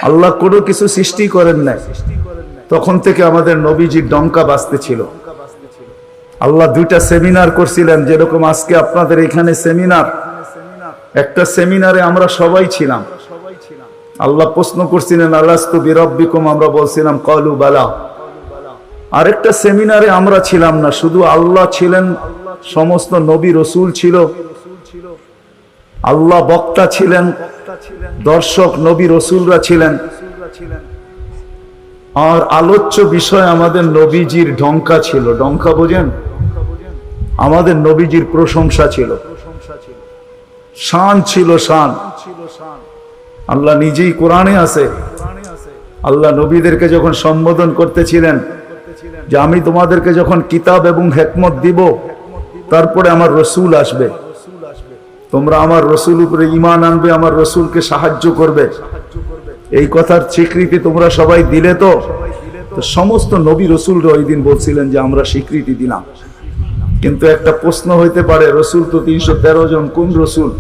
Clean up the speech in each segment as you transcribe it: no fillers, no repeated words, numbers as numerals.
আল্লাহ কোনো কিছু সৃষ্টি করেন নাই, তখন থেকে আমাদের নবীজির ডঙ্কা বাজতেছিল। আল্লাহ দুইটা সেমিনার করছিলেন, যেরকম আজকে আপনাদের এখানে সেমিনার। একটা সেমিনারে আমরা সবাই ছিলাম। আল্লাহ প্রশ্ন করছিলেন আলাস্তু বিরব্বিকুম, আমরা বলছিলাম ক্বালু বালা। আরেকটা সেমিনারে আমরা ছিলাম না, শুধু আল্লাহ ছিলেন, সমস্ত নবী রসুল ছিল, আল্লাহ বক্তা ছিলেন, দর্শক নবী রসুলরা ছিলেন, আর আলোচ্য বিষয় আমাদের নবীজির ডঙ্কা ছিল। ডঙ্কা বোঝেন? আমাদের নবীজির প্রশংসা ছিল, শান ছিল, শান। আল্লাহ নিজেই কোরআনে আছে, আল্লাহ নবীদেরকে যখন সম্বোধন করতেছিলেন যে আমি তোমাদেরকে যখন কিতাব এবং হিকমত দিব, তারপরে আমার রসুল আসবে, তোমরা আমার রসুল উপরে ঈমান আনবে, আমার রসুলকে সাহায্য করবে, এই কথার স্বীকৃতি তোমরা সবাই দিলে। তো সমস্ত নবী রসুলরা ওই দিন বলছিলেন যে আমরা স্বীকৃতি দিলাম। কিন্তু একটা প্রশ্ন হইতে পারে, রসুল তো 313 জন, কোন রসুল?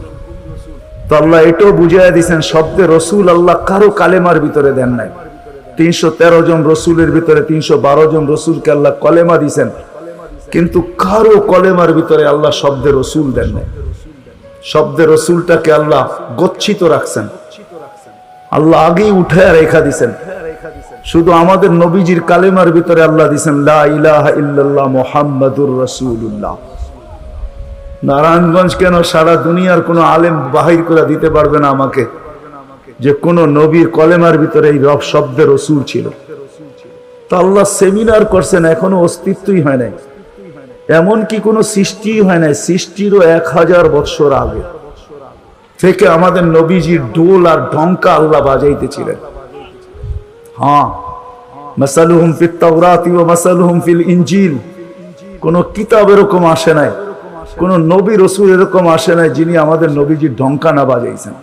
তো আল্লাহ এটাও বুঝাইয়া দিয়েছেন, শব্দে রসুল আল্লাহ কারো কালেমার ভিতরে দেন নাই। 313 জন রসুলের ভিতরে 312 জন রসুলকে আল্লাহ কলেমা দিয়েছেন, কিন্তু কারো কলেমার ভিতরে আল্লাহ শব্দে রসুল দেন নাই। শব্দে রসুলটাকে আল্লাহ গচ্ছিত রাখছেন, আল্লাহ আগেই উঠে রেখা দিছেন। শুধু আমাদের নবীজির কালেমার ভিতরে আল্লাহ দিছেন লা ইলাহা ইল্লাল্লাহ মুহাম্মাদুর রাসূলুল্লাহ। নারায়ণগঞ্জ কেন, সারা দুনিয়ার কোনো আলেম বাহির করে দিতে পারবে না আমাকে যে কোন নবীর কলেমার ভিতরে এই রব শব্দে রসুল ছিল। তো আল্লাহ সেমিনার করছেন, এখনো অস্তিত্বই হয় নাই, এমনকি কোনো সৃষ্টি হয় নাই। সৃষ্টিরও 1000 বৎসর আগে থেকে আমাদের নবীজির ডোল আর ঢঙ্কা আল্লাহ বাজাইতেছিলেন। হ্যাঁ, মাসালুহুম ফিত তাওরাতি ওয়া মাসালুহুম ফিল ইনজিল। কোন কিতাব এরকম আসে নাই, কোন নবী রসুল এরকম আসে নাই যিনি আমাদের নবীজির ঢঙ্কা না বাজাইছেন।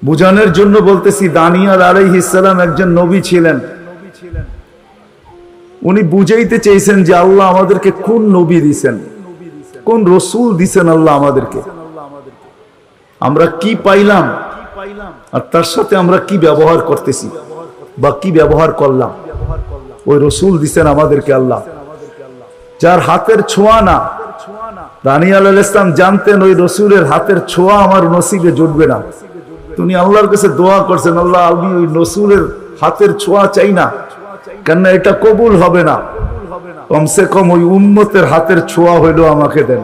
বুঝানোর জন্য বলতেছি, দানিয়াল আলাইহিস সালাম একজন নবী ছিলেন। উনি বুঝাইতে চেয়েছেন যে আল্লাহ আমাদেরকে কোন নবী দিছেন, কোন রসুল দিছেন আল্লাহ আমাদেরকে, আমরা কি পাইলাম আর তার সাথে আমরা কি ব্যবহার করতেছি বা কি ব্যবহার করলাম। ওই রসুল দিছেন আমাদেরকে আল্লাহ, যার হাতের ছোঁয়া না। দানিয়াল আলাইহিস সালাম জানতেন ওই রসুলের হাতের ছোঁয়া আমার নসিবে জুটবে না। তিনি আল্লাহর কাছে দোয়া করছেন, আল্লাহ আমি ওই রসুলের হাতের ছোঁয়া চাই না, কেননা এটা কবুল হবে না, কমসে কম ওই উম্মতের হাতের ছোঁয়া হইলো আমাকে দেন।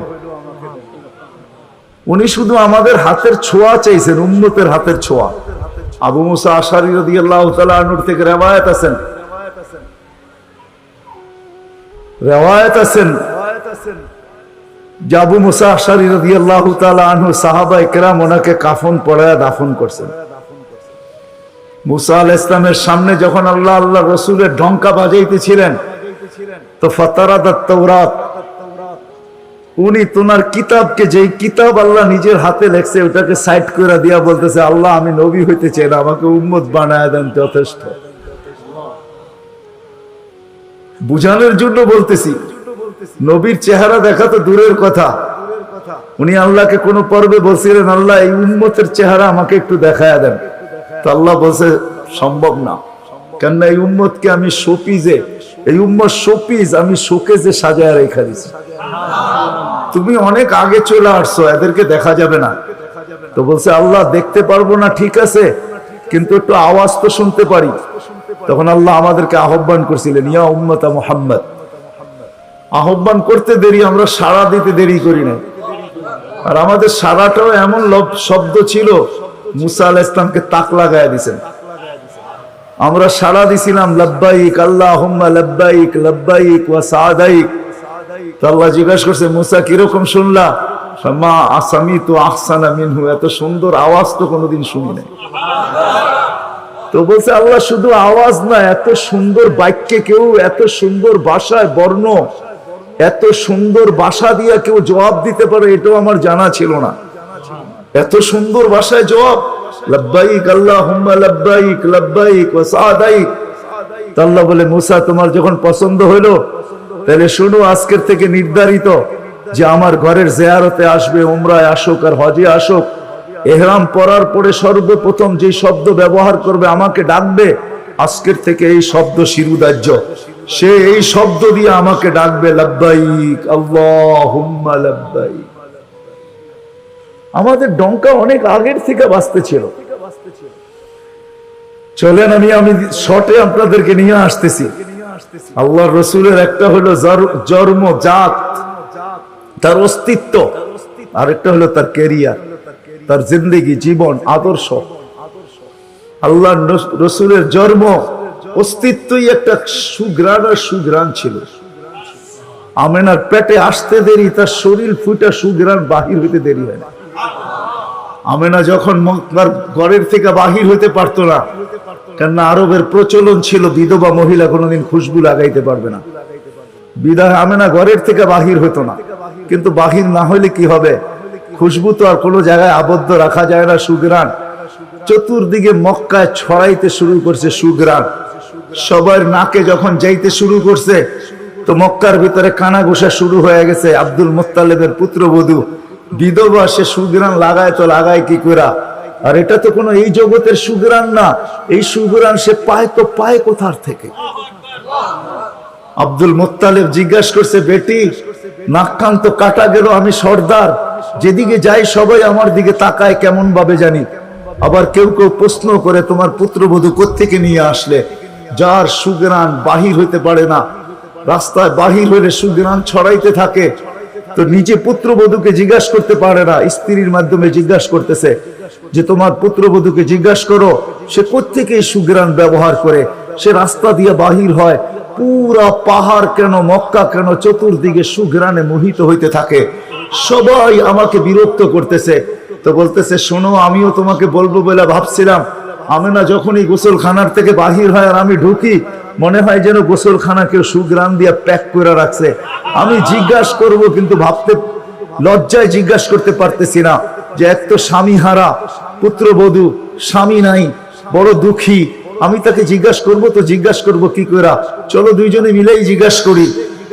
উনি শুধু আমাদের হাতের ছোঁয়া চাইছেন, উম্মতের হাতের ছোঁয়া। আবু মুসা আশআরী রাদিয়াল্লাহু তাআলা আনহু থেকে রিওয়ায়াত আছেন, যে আবু মুসা আশআরী রাদিয়াল্লাহু তাআলা আনহু সাহাবায়ে কেরাম ওনাকে কাফন পরায়া দাফন করছেন। মুসা আলাইহিস সালামের সামনে যখন আল্লাহ রসুলের ঢঙ্কা বাজাইতেছিলেন, তো ফাতারাদাত তাওরাত, উনি তোমার কিতাবকে, যেই কিতাব আল্লাহ নিজের হাতে লেখছে, ওটাকে সাইড করে দিয়া বলতেছে, আল্লাহ আমি নবী হইতে চাই না, আমাকে উম্মত বানায় দেন, যথেষ্ট। বুঝানোর জন্য বলতেছি, নবীর চেহারা দেখা তো দূরের কথা, উনি আল্লাহকে কোন পর্বে বলছিলেন, আল্লাহ এই উম্মতের চেহারা আমাকে একটু দেখায় দেন। তো আল্লাহ বলছে সম্ভব না, কেননা এই উম্মতকে আমি শোপিজে, এই উম্মত শোপিজ আমি শোকেজে সাজায় রেখা দিছি। তুমি অনেক আগে চলে আসছো, এদেরকে দেখা যাবে না। তো বলছে আল্লাহ দেখতে পারবো না, ঠিক আছে, কিন্তু একটু আওয়াজ তো শুনতে পারি। তখন আল্লাহ আমাদেরকে আহ্বান করছিলেন, ইয়া উম্মতা মুহাম্মদ। আহ্বান করতে দেরি, আমরা সাড়া দিতে দেরি করি না। আর আমাদের সাড়াটাও এমন শব্দ ছিল, মুসা আলাইহিস সালামকে তাক লাগায় দিয়েছেন। আমরা সাড়া দিছিলাম লাব্বাইক আল্লাহুম্মা লাব্বাইক লাব্বাইক ওয়া সাদাইক। তো আল্লাহ জিজ্ঞাসা করছে, মুসা কিরকম শুনলা? মা আসামিতু আহসানা মিনহু, এত সুন্দর আওয়াজ তো কোনোদিন শুনি নাই। তো বলছে আল্লাহ শুধু আওয়াজ না, এত সুন্দর বাক্যে কেউ, এত সুন্দর ভাষায় বর্ণ, এত সুন্দর ভাষা দিয়ে কেউ জবাব দিতে পারে, এটাও আমার জানা ছিল না। এত সুন্দর ভাষায় জবাব, লাব্বাইক আল্লাহুম্মা লাব্বাইক লাব্বাইক ওয়া সাদাইক। আল্লাহ বলে, মুসা তোমার যখন পছন্দ হইলো, তাহলে শুনো, আজকের থেকে নির্ধারিত যে আমার ঘরের জিয়ারতে আসবে, উমরায় আসুক আর হজে আসুক, এহরাম পরার পরে সর্বপ্রথম যে শব্দ ব্যবহার করবে, আমাকে ডাকবে, আজকের থেকে এই শব্দ শিরুদার্য। সে এই শব্দ দিয়ে আমাকে ডাকবে, লাব্বাইক আল্লাহুম্মা লাব্বাইক। আমাদের ডঙ্কা অনেক আগের থেকে বাজতে ছিল। চলেন আমি শর্টে আপনাদেরকে নিয়ে আসতেছি। আল্লাহর রসুলের একটা হলো জন্ম, জাত, তার অস্তিত্ব, আর একটা হলো তার ক্যারিয়ার, তার জিন্দেগি, জীবন, আদর্শ। আল্লাহর রসুলের জন্ম, অস্তিত্বই একটা সুঘ্রাণ আর সুঘ্রাণ ছিল। আমেনার পেটে আসতে দেরি, তার শরীর ফুটা সুঘ্রাণ বাহির হইতে দেরি হয় না। আমেনা যখন মক্কার ঘরের থেকে বাহির হইতে পারতো না, কেননা আরবের প্রচলন ছিল বিধবা মহিলা কোনোদিন খুশবু লাগাইতে পারবে না, বিদায় আমেনা ঘরের থেকে বাহির হতো না। কিন্তু বাহির না হইলে কি হবে, খুশবু তো আর কোনো জায়গায় আবদ্ধ রাখা যায় না। সুঘ্রাণ চতুর্দিকে মক্কায় ছড়াইতে শুরু করছে সুঘ্রাণ। সবার নাকে যখন যাইতে শুরু করছে, তো মক্কার ভিতরে কানা ঘোষা শুরু হয়ে গেছে। আব্দুল মুত্তালিবের পুত্রবধূ বিধবা, সে সুঘ্রাণ লাগায় তো লাগায় কি করা? আর এটা তো কোনো এই জগতের সুঘ্রাণ না, এই সুঘ্রাণ সে পায় তো পায় কোথার থেকে? আব্দুল মুত্তালিব জিজ্ঞাসা করছে, বেটি নাক কান তো কাটা গেল, আমি সর্দার, যেদিকে যাই সবাই আমার দিকে তাকায় কেমন ভাবে জানি। আবার কেউ কেউ প্রশ্ন করে, তোমার পুত্রবধূ কোত্থেকে নিয়ে আসলে? যার সুঘ্রাণ বাহির হইতে পারে না, রাস্তায় বাহির হইলে সুঘ্রাণ ছড়াইতে থাকে, তো নিজে পুত্রবধূকে জিজ্ঞাসা করতে পারে না, স্ত্রীর মাধ্যমে জিজ্ঞাসা করতেছে যে তোমার পুত্রবধূকে জিজ্ঞাসা করো সে কোত্থেকে সুঘ্রাণ ব্যবহার করে। সে রাস্তা দিয়ে বাহির হয়, পুরা পাহাড় কেন, মক্কা কেন, চতুর্দিকে সুঘ্রাণে মোহিত হইতে থাকে। সবাই আমাকে বিরক্ত করতেছে। তো বলতেছে, শোনো, আমিও তোমাকে বলবো বলে ভাবছিলাম। আমেনা যখনই গোসলখানার থেকে বাহির হয় আর আমি ঢুকি, মনে হয় যেন গোসলখানা কেউ সুঘ্রাণ দিয়ে প্যাক করে রাখছে। আমি জিজ্ঞাসা করব, কিন্তু ভাবতে লজ্জায় জিজ্ঞাসা করতে পারতেছি না, যে এক তো স্বামী হারা পুত্রবধূ, স্বামী নাই, বড় দুঃখী। আমি তাকে জিজ্ঞাসা করবো, তো জিজ্ঞাসা করবো কি করে? চলো দুইজনে মিলেই জিজ্ঞাসা করি।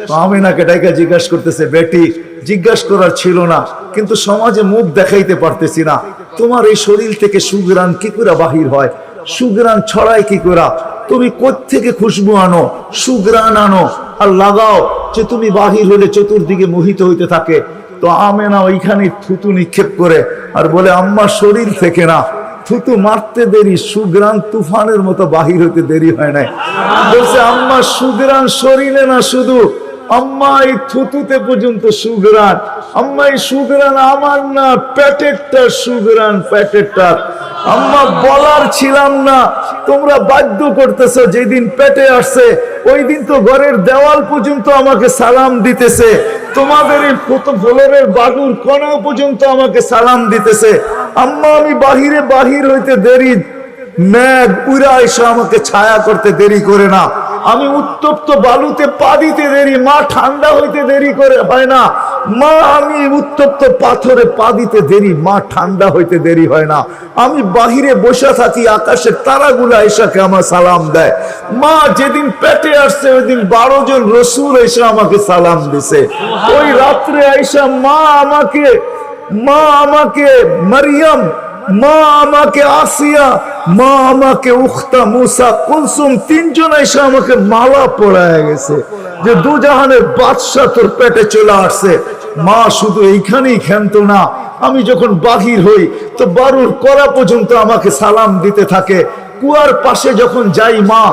তো আমেনাকে ডাইকা জিজ্ঞাসা করতেছে, বেটি জিজ্ঞাসা করার ছিল না, কিন্তু সমাজে মুখ দেখাইতে পারতেছি না, তোমার এই শরীর থেকে সুঘ্রাণ কি করে বাহির হয়? সুঘ্রাণ ছড়ায় কি করে? তুমি কোত্থেকে খুশবু আনো, সুঘ্রাণ আনো আর লাগাও, যে তুমি বাহির হলে চতুর্দিকে মোহিত হইতে থাকে। তো আমেনা ওইখানে থুতু নিক্ষেপ করে আর বলে, আম্মা শরীর থেকে না, থুতু মারতে দেরি, সুঘ্রাণ তুফানের মতো বাহির হইতে দেরি হয় নাই। বলছে, আম্মা সুঘ্রাণ শরীরে না, শুধু আম্মা এই থুতুতে পর্যন্ত সুঘ্রাণ। আম্মা এই সুঘ্রাণ আমার না, পেটেরটা সুঘ্রাণ, পেটেরটা। আম্মা বলার ছিলাম না, তোমরা বাধ্য করতেছো। যেদিন পেটে আসছে ওই দিন তো ঘরের দেওয়াল পর্যন্ত আমাকে সালাম দিতেছে, তোমাদের এই ফ্লোরের বালুর কণা পর্যন্ত আমাকে সালাম দিতেছে। আম্মা আমি বাহির হইতে দেরি, মেঘ উড়া এসে আমাকে ছায়া করতে দেরি করে না। আমি উত্তপ্ত বালুতে পা দিতে দেরি, মা ঠান্ডা হইতে দেরি করে হয় না। মা আমি উত্তপ্ত পাথরে পা দিতে দেরি, মা ঠান্ডা হইতে দেরি হয় না। আমি বাহিরে বসে থাকি, আকাশের তারাগুলা এসাকে আমার সালাম দেয়। মা যেদিন পেটে আসছে ওই দিন 12 জন রসুল এসে আমাকে সালাম দিছে। ওই রাত্রে আইসা মা আমাকে মারিয়াম, মা আমাকে আসিয়া, মা আমাকে উখতা মুসা কুলসুম, 3 জন এসে আমাকে মালা পরায় গেছে যে দুজাহানের বাদশা তোর পেটে চলে আসছে। মা শুধু এইখানেই ক্ষান্ত না, আমি যখন বাহির হই তো বারুর করা পর্যন্ত আমাকে সালাম দিতে থাকে। কুয়ার পাশে যখন যাই মা,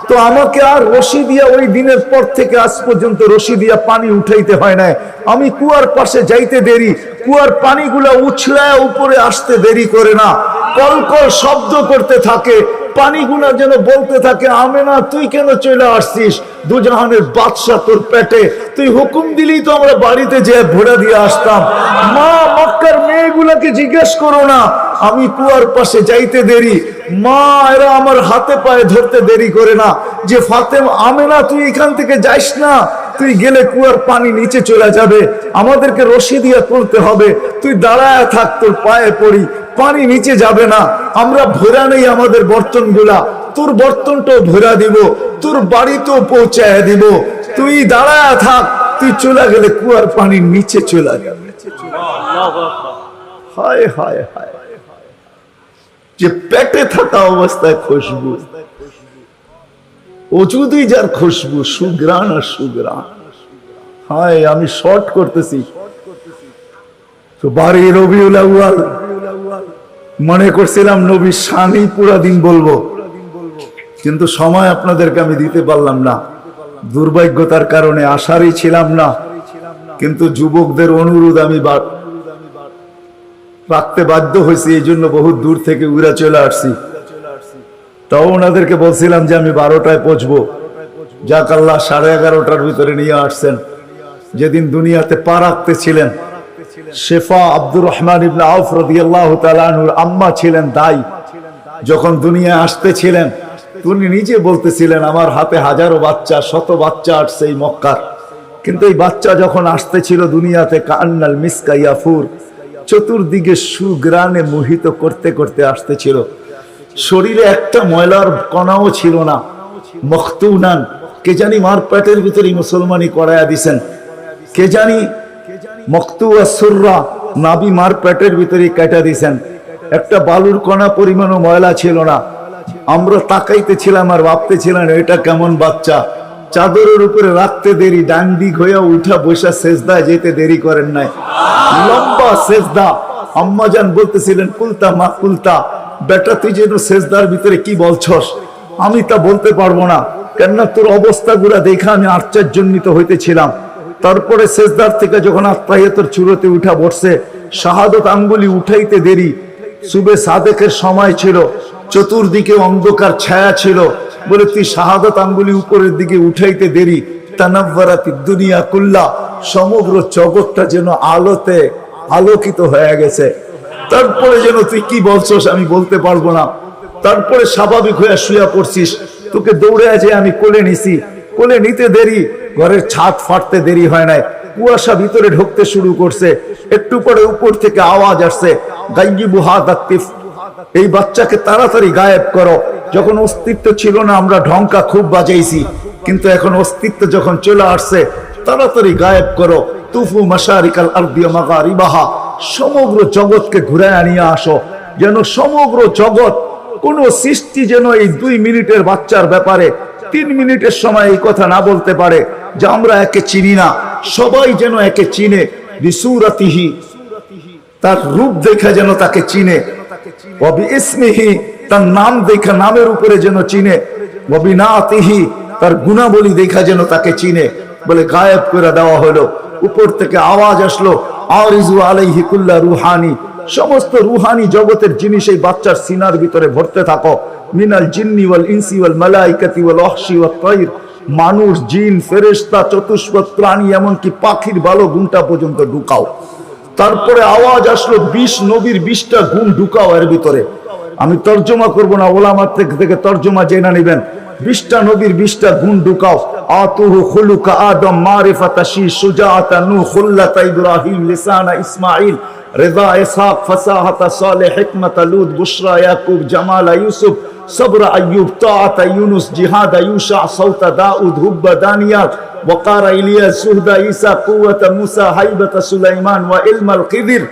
তো আমাকে আর রশি দিয়া, ওই দিনের পর থেকে আজ পর্যন্ত রশি দিয়া পানি উঠাইতে হয় না। আমি কুয়ার পাশে যাইতে দেরি, কুয়ার পানিগুলা উছলায় উপরে আসতে দেরি করে না, কলকল শব্দ করতে থাকে, পানিগুলা যেন বলতে থাকে, আমেনা তুই কেন চলে আসছিস? দুজাহানের বাদশা তোর পেটে, তুই হুকুম দিলেই তো আমরা বাড়িতে যেয়ে ভোড়া দিয়ে আসতাম। মা মক্কার মেয়েগুলাকে জিজ্ঞেস করো না, আমি কুয়ার পাশে যাইতে দেরি, মা এরা আমার হাতে পায়ে ধরতে দেরি করে না, যে ফাতেমা, আমেনা তুই এখান থেকে যাইস না, তুই গেলে কুয়ার পানি নিচে চলে যাবে, আমাদেরকে রশি দিয়ে তুলতে হবে, তুই দাঁড়ায় থাক, তোর পায়ে পড়ি, পানি নিচে যাবে না, আমরা ভরা নেই আমাদের বর্তনগুলা, তোর বর্তনটাও ভরা দিব, তোর বাড়িতেও পৌঁছায় দিব, তুই দাঁড়ায় থাক, তুই চলে গেলে কুয়ার পানি নিচে চলে যাবে। হায় হায় হায়, যে পেটে থাকা অবস্থায় খুশবু, ওজুদই যার খুশবু, সুগ্রাণ আর সুগ্রাণ। হায়, আমি শর্ট করতেছি। তো 12 রবিউল আউয়াল মনে করছিলাম নবীর শানই পুরা দিন বলবো, কিন্তু সময় আপনাদেরকে আমি দিতে পারলাম না। দুর্ভাগ্যতার কারণে আসারই ছিলাম না, কিন্তু যুবকদের অনুরোধ আমি রাখতে বাধ্য হয়েছি, এই জন্য বহু দূর থেকে উড়া চলে আসছি। তাও ওনাদেরকে বলছিলাম যে আমি 12টায় পৌঁছবো, যাক আল্লাহ 11:30টার ভিতরে নিয়ে আসছেন। যেদিন দুনিয়াতে পা রাখতে ছিলেন, শেফা আব্দুর রহমান ইবনে আউফ রাদিয়াল্লাহু তাআলা আনহুর আম্মা ছিলেন দাই। যখন দুনিয়ায় আসতেছিলেন, তিনি নিজে বলতেছিলেন আমার হাতে হাজারো বাচ্চা, শত বাচ্চা আসছে এই মক্কার, কিন্তু এই বাচ্চা যখন আসতেছিল দুনিয়াতে কান্নাল মিসকা ইয়াফুর, চতুর্দিকে সুগ্রাণে মোহিত করতে করতে আসতেছিল। শরীরে একটা ময়লার কণাও ছিল না। মখতুনান, কে জানি মার পেটের ভিতরে মুসলমানি করায়া দিছেন, কে জানি মখতুয়া সুররা, নাবি মার পেটের ভিতরে কাটা দিছেন। একটা বালুর কণা পরিমাণও ময়লা ছিল না। আমরা তাকাইতেছিলাম আর ভাবতেছিলাম এটা কেমন বাচ্চা। চাদরের উপরে রাখতে দেরি, ডান দিক হইয়া উঠা বসা সেজদায় যেতে দেরি করেন নাই, লম্বা সেজদা। আম্মাজান বলতেছিলেন কুলতা মা কুলতা, বেটা তুই যেন সেজদার ভিতরে কি বলছস, আমি তা বলতে পারবো না, কেননা তোর অবস্থাগুলা দেখা আমি আশ্চর্যান্বিত হইতেছিলাম। তারপরে সেজদার থেকে যখন আত্মাহিয়াতের চূড়াতে উঠা বসছে, শাহাদত আঙ্গুলি উঠাইতে দেরি, সুবে সাদেকের সময় ছিল, চতুর্দিকে অন্ধকার ছায়া ছিল, বলে তুই শাহাদত আঙ্গুলি উপরের দিকে উঠাইতে দেরি, তানাব্বারাতি দুনিয়া কুল্লা, সমগ্র জগৎটা যেন আলোতে আলোকিত হয়ে গেছে। তারপরে যেন তুই কি বলছস আমি বলতে পারবো না। তারপরে স্বাভাবিক হয়ে শুয়া পড়ছিস, তোকে দৌড়ে আছে আমি কোলে নিছি, কোলে নিতে দেরি, ঘরের ছাদ ফাটতে দেরি হয় নাই, কুয়াশা ভিতরে ঢুকতে শুরু করছে। একটু পরে উপর থেকে আওয়াজ আসছে, গাইয়িবু হাদা তিফ, এই বাচ্চাকে তাড়াতাড়ি গায়েব করো। যখন অস্তিত্ব ছিল না আমরা ঢঙ্কা খুব বাজাইছি, কিন্তু এখন অস্তিত্ব যখন চলে আসছে, তাড়াতাড়ি গায়েব করো। তুফু মাশারিকাল আরদি ওয়া মাগারিবাহা, সমগ্র জগৎকে ঘুরে আনিয়ে আসো, যেন সমগ্র জগৎ, কোন সৃষ্টি যেন এই 2 মিনিটের বাচ্চার ব্যাপারে 3 মিনিটের সময় এই কথা না বলতে পারে যে আমরা একে চিনি না। সবাই যেন একে চিনে, বিসুরাতিহি, তার রূপ দেখা যেন তাকে চিনে, ওয়া বিইসমিহি, তার নাম দেখা নামের উপরে যেন চিনে, ওয়া বিনাতিহি, তার গুণাবলী দেখা যেন তাকে চিনে। বলে গায়েব করে দেওয়া হলো। উপর থেকে আওয়াজ আসলো, আরিজু আলাইহি কুল্লা রুহানি, সমস্ত রুহানি জগতের জিনিস এই বাচ্চার সিনার ভিতরে ভরতে থাকো। মিনাল জিন্নি ওয়াল ইনসি ওয়াল মালাইকাতি ওয়াল ওয়াহশি ওয়াত তায়র, মানুষ, জিন, ফেরেশতা, চতুষ্পদ প্রাণী, এমনকি পাখির ভালো গুণটা পর্যন্ত ঢুকাও। তারপরে আওয়াজ আসলো 20 নবীর 20টা গুণ ঢুকাও এর ভিতরে। আমি তর্জমা করব না, ওলামার থেকে তর্জমা জেনে নেবেন। 20টা নবীর 20টা গুণ ঢুকাও। আতুহু খুলুকা আদম, মারিফাতা শী, সুজাআতা নূহ, খুল্লাতা ইব্রাহিম, লিসানা ইসমাঈল, রিদা ইসহাক, ফাসাহাতা সালেহ, হিকমাতা লূত, বুশরা ইয়াকুব, জামালা ইউসুফ, সবরা আইয়ুব, তাআতা ইউনুস, জিহাদা ইউশা, সাউতা দাউদ, হুব্বা দানিয়াল, ওয়াকারা ইলিয়াস, সুহদা ঈসা, কুওয়াতা মুসা, হাইবাতা সুলাইমান, ওয়া ইলমাল খিদির।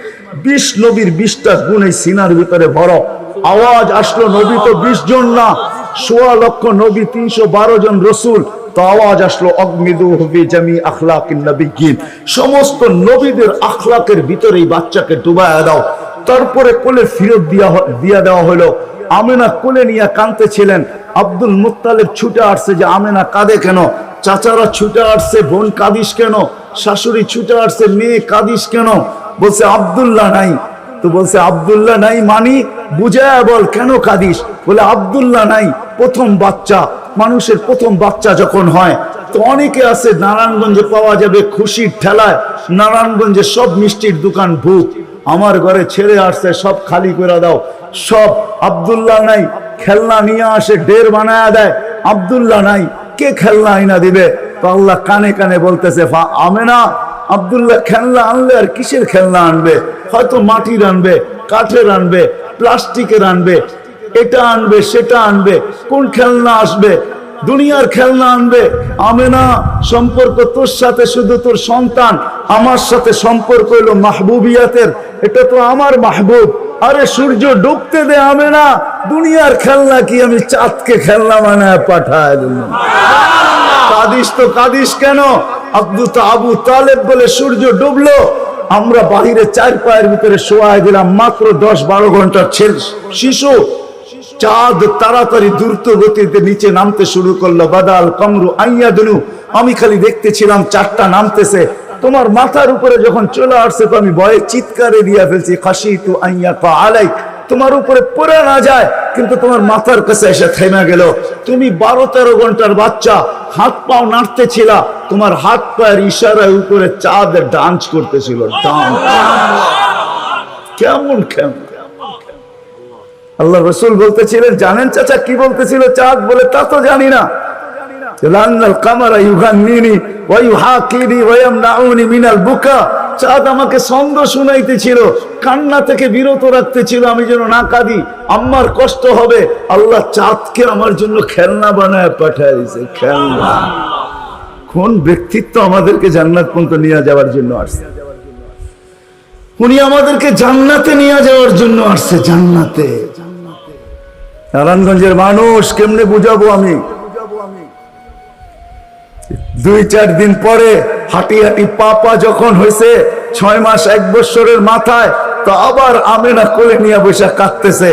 20 নবীর 20টা গুণ এই সিনার ভিতরে ভরো। আওয়াজ আসলো, নবী তো 20 জন না, 1.25 লক্ষ নবী, 312 জন রসুল। তো আওয়াজ আসলো, অগমিদুহু ফি জামি আখলাকিন নবিয়্যিন, সমস্ত নবীদের আখলাকের ভিতরে এই বাচ্চাকে ডুবায়া দাও। তারপরে কোলে ফিরত দিয়া দেওয়া হলো। আমেনা কোলে নিয়ে কাঁদতেছিলেন। আব্দুল মুত্তালিব ছুটে আসছে যে আমেনা কাঁদে কেন, চাচারা ছুটে আসছে, বোন কাঁদিস কেন, শাশুড়ি ছুটে আসছে, মেয়ে কাঁদিস কেন? বলছে আব্দুল্লাহ নাই। তো বলছে আব্দুল্লাহ নাই মানি বুঝায়া বল, কেন কাঁদিস? বলে আব্দুল্লাহ নাই, প্রথম বাচ্চা, মানুষের প্রথম বাচ্চা যখন হয়, তো অনেকে আছে নারায়ণগঞ্জে পাওয়া যাবে খুশির ঠেলায়, নারায়ণগঞ্জে সব মিষ্টির দোকান ভুক, আমার ঘরে ছেড়ে আসছে, সব খালি করে দাও। সব আব্দুল্লাহ নাই, খেলনা নিয়ে আসে, ঢের বানায়া দেয়, আব্দুল্লাহ নাই, কে খেলনা আইনা দিবে? তো আল্লাহ কানে কানে বলতেছে, আমেনা, আব্দুল্লাহ খেলনা আনলে আর কিসের খেলনা আনবে? হয়তো মাটির আনবে, কাঠের আনবে, প্লাস্টিকের আনবে, এটা আনবে, সেটা আনবে, কোন খেলনা আসবে? দুনিয়ার খেলনা আনবে। আমেনা, সম্পর্ক তোর সাথে শুধু তোর সন্তান, আমার সাথে সম্পর্ক হলো মাহবুবিয়াতের। এটা তো আমার মাহবুব। আরে সূর্য ডুবতে দে আমেনা, দুনিয়ার খেলনা কি আমি চাঁদকে খেলনা বানায় পাঠায় দিলাম। কাদিস তো কাদিস কেন? আবু তালেব বলে সূর্য ডুবলো, আমরা বাহিরে 4 পায়ের ভিতরে শোয়াই দিলাম। মাত্র 10-12 ঘন্টার শিশু, চাঁদ তাড়াতাড়ি দ্রুত গতিতে নিচে নামতে শুরু করলো। বাদাল কামরু আইয়াদনু, আমি খালি দেখতেছিলাম চাঁদটা নামতেছে। তোমার মাথার উপরে যখন চলে আসছে তো আমি ভয়ে চিৎকারে দিয়া ফেলছি, খাশিতু আইয়াকা আলাইক, তোমার উপরে পড়ে না যায়, কিন্তু তোমার মাথার কাছে এসে থেমে গেল। তুমি 12-13 ঘন্টার বাচ্চা, হাত পাও নাড়তেছিল, তোমার হাত পায়ের ইশারায় উপরে চাঁদ ডান্স করতেছিল। কেমন কেমন আল্লাহ রসুল বলতেছিলেন, জানেন চাচা কি বলতেছিল চাঁদ? বলে তা তো জানি না। চাঁদ আমাকে ছন্দ শুনাইতেছিল, কান্না থেকে বিরত রাখতেছিল, আমি যেন না কাঁদি, আমার কষ্ট হবে। আল্লাহ চাঁদকে আমার জন্য খেলনা বানায় পাঠায় দিয়েছে। খেলনা। কোন ব্যক্তিত্ব আমাদেরকে জান্নাত পর্যন্ত নিয়ে যাওয়ার জন্য আসছে? উনি আমাদেরকে জান্নাতে নিয়ে যাওয়ার জন্য আসছে। জান্নাতে। নারায়ণগঞ্জের মানুষ কেমনে বুঝাবো আমি? 2-4 দিন পরে হাঁটি হাঁটি পা যখন হয়েছে, 6 মাস 1 বছরের মাথায়, তো আবার আমেনা কোলে নিয়ে বসে কাঁদতেছে।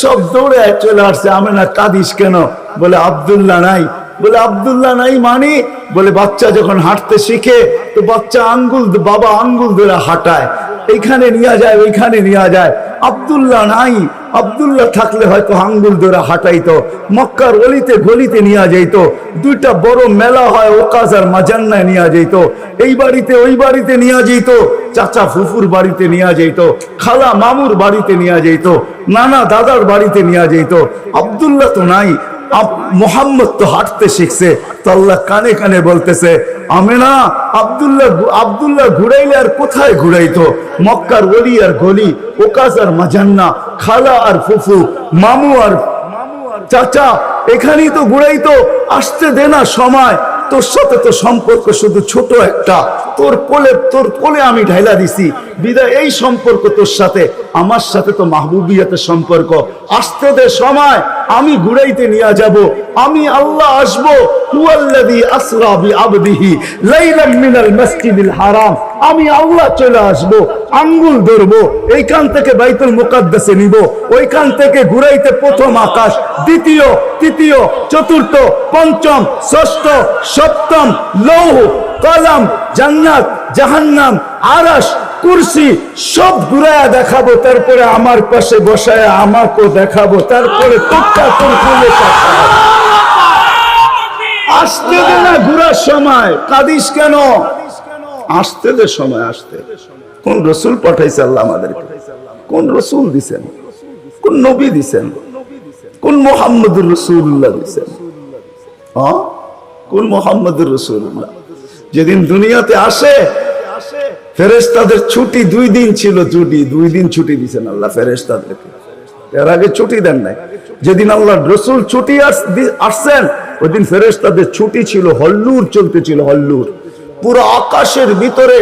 সব দৌড়ে চলে আসছে। আমেনা কাঁদিস কেন? বলে আব্দুল্লাহ নাই। বলে আব্দুল্লাহ নাই মানে? বলে বাচ্চা যখন হাঁটতে শিখে তো বাচ্চা বাবা আঙ্গুল ধরে হাঁটায়, এইখানে নিয়ে যায় ওইখানে নিয়ে যায়। আব্দুল্লাহ নাই। আব্দুল্লাহ থাকলে হয়তো আঙ্গুল ধরে হাঁটাইতো, মক্কার অলিতে গলিতে নিয়ে যাইত। 2টা বড় মেলা হয়, ওকাজ আর মাজান্নায় নিয়ে যাইত। এই বাড়িতে ওই বাড়িতে নিয়ে যাইত, চাচা ফুফুর বাড়িতে নিয়ে যাইত, খালা মামুর বাড়িতে নিয়ে যাইত, নানা দাদার বাড়িতে নিয়ে যাইত। আব্দুল্লাহ তো নাই। মোহাম্মদ তো হাঁটতে শিখছে। তো আল্লাহ কানে কানে বলতেছে, আমেনা আব্দুল্লাহ ঘুরাইলে আর কোথায় ঘুরাইতো? মক্কার ওলি আর গলি, ওকাজ আর মাজান্না, খালা আর ফুফু, মামু আর চাচা, এখানেই তো ঘুরাইতো। আসতে দে না সময়। তোর সাথে তো সম্পর্ক শুধু ছোট একটা, তোর কোলে আমি ঢাইলা দিছি বিদায়। এই সম্পর্ক তোর সাথে, আমার সাথে তো মাহবুবিয়াতের সম্পর্ক। আসতে দে সময়, আমি ঘুরাইতে নিয়ে যাব। আমি আল্লাহ আসবো। হুয়াল্লাযী আসরা বিআবদিহি লাইলাম মিনাল মাসজিদিল হারাম। আমি আল্লাহ চলে আসবো, আঙ্গুল ধরবো, এইখান থেকে বাইতুল মুকাদ্দাসে নিব, ওইখান থেকে ঘুরাইতে প্রথম আকাশ, দ্বিতীয়, তৃতীয়, চতুর্থ, পঞ্চম, ষষ্ঠ, সপ্তম, লৌহ, কলম, জান্নাত, জাহান্নাম, আরশ, কুরসি সব ঘুরায়া দেখাবো। তারপরে আমার পাশে বসায় আমাকেও দেখাবো। তারপরে আসতে দে না ঘুরার সময়। কাদিস কেন? আসতে দে সময়। আসতে। কোন রসুল পাঠাইছে আল্লাহ আমাদেরকে? কোন রসুল দিছেন? কোন নবী দিছেন? কোন মুহাম্মদুর রাসূলুল্লাহ দিছেন? কোন মুহাম্মদুর রাসূলুল্লাহ? যেদিন দুনিয়াতে আসে ফেরেশতাদের ছুটি 2 দিন ছিল। 2 দিন ছুটি দিছেন আল্লাহ ফেরেশতাদেরকে। এর আগে ছুটি দেন নাই। যেদিন আল্লাহ রসুল ছুটি আসছেন ওই দিন ফেরেশতাদের ছুটি ছিল। হল্লুর চলতেছিল, হল্লুর। পুরো আকাশের ভিতরে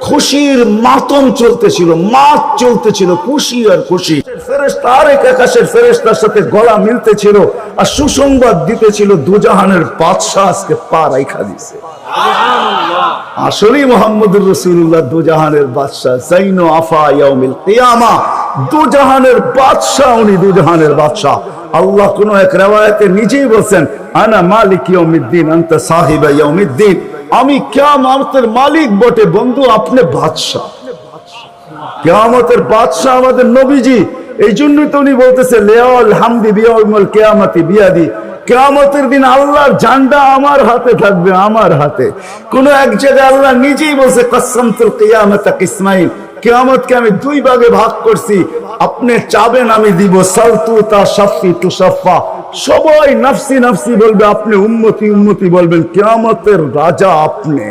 খুশির মাতম চলতেছিল, মাত চলতেছিল, খুশি আর খুশি। ফেরেশতা আরেক আকাশের ফেরেশতার সাথে গলা মিলতেছিল আর সুসংবাদ দিতেছিল, দুজাহানের বাদশা আজকে পা রাইখা দিছে। আসলেই মুহাম্মদুর রাসূলুল্লাহ দুজাহানের বাদশা, জাইনু আফা ইয়াউমিল কিয়ামা। দুজাহানের বাদশা উনি, দুজাহানের বাদশা। আল্লাহ কোন এক riwayate নিজেই বলেন, আনা মালিক ইয়াউমিদ্দিন আনতা সাহিবা ইয়াউমিদ্দিন। আমি কিয়ামতের মালিক বটে বন্ধু, আপনি বাদশা। কিয়ামতের বাদশা আমাদের নবীজি। এই জন্যই তো উনি বলতেছে, লিয়াল হামদি বিয়াউমিল কিয়ামতি বিয়াদি। কিয়ামতের দিন আল্লাহর ঝান্ডা আমার হাতে থাকবে, আমার হাতে। কোন এক জায়গায় আল্লাহ নিজেই বলছে, কাসসামতুল কিয়ামাতা কিসমাইন। কিয়ামতকে আমি 2 ভাগে ভাগ করছি, আপনি চাবেন আমি দিব। সালতু তা শাফি তুশাফা। সবাই নফসি নফসি বলবে, আপনি উম্মতি উম্মতি বলবেন। কিয়ামতের রাজা আপনি।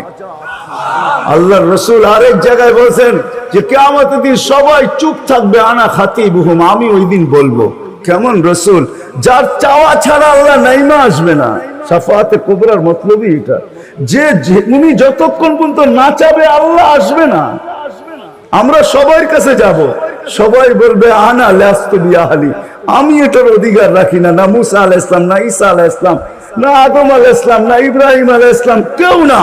আল্লাহর রাসূল আরেক জায়গায় বলেন যে কিয়ামতের দিন সবাই চুপ থাকবে, আনা খাতিবুহুম, আমি ওই দিন বলবো। কেমন রাসূল? যার চাওয়া ছাড়া আল্লাহ নাইমা আসবে না। শাফাআতে কুবরার মতলবই এটা, যে উনি যতক্ষণ পর্যন্ত না চাবে আল্লাহ আসবে না। আমরা সবার কাছে যাব, সবাই বলবে আনা লাস্তু বিআহলি, আমি এটার অধিকার রাখি না। না মুসা আলাইহিস সালাম, না ঈসা আলাইহিস সালাম, না আদম আলাইহিস সালাম, না ইব্রাহিম আলাইহিস সালাম, কেউ না।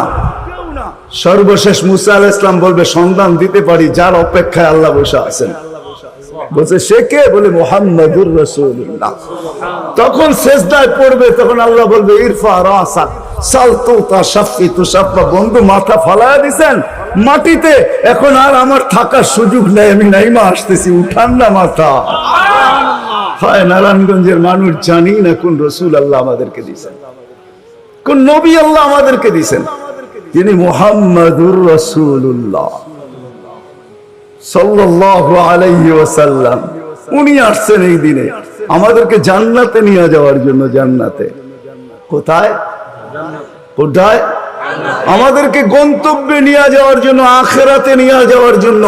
সর্বশেষ মুসা আলাইহিস সালাম বলবে সন্ধান দিতে পারি যার অপেক্ষায় আল্লাহ বসে আছেন। বলছে সে কে? বলে মুহাম্মাদুর রাসূলুল্লাহ। তখন সিজদায় পড়বে, তখন আল্লাহ বলবে ইরফা রাসাক সাল তুতা শাফি তুশাফা। বন্ধু মাথা ফালায়া দিছেন মাটিতে, এখন আর আমার থাকার সুযোগ নেই, আমি নাইমা আসতেছি, উঠান না মাথা। হায় নারায়ণগঞ্জের মানুষ জানি না কোন রসুল আল্লাহ আমাদেরকে দিয়েছেন, কোন নবী আল্লাহ আমাদেরকে দিয়েছেন। তিনি মুহাম্মাদুর রাসূলুল্লাহ সাল্লাল্লাহু আলাইহি ওয়াসাল্লাম। উনি আসছেন এই দিনে আমাদেরকে জান্নাতে নিয়ে যাওয়ার জন্য। জান্নাতে কোথায়? কোথায়? আমাদেরকে গন্তব্যে নিয়ে যাওয়ার জন্য, আখিরাতে নিয়ে যাওয়ার জন্য।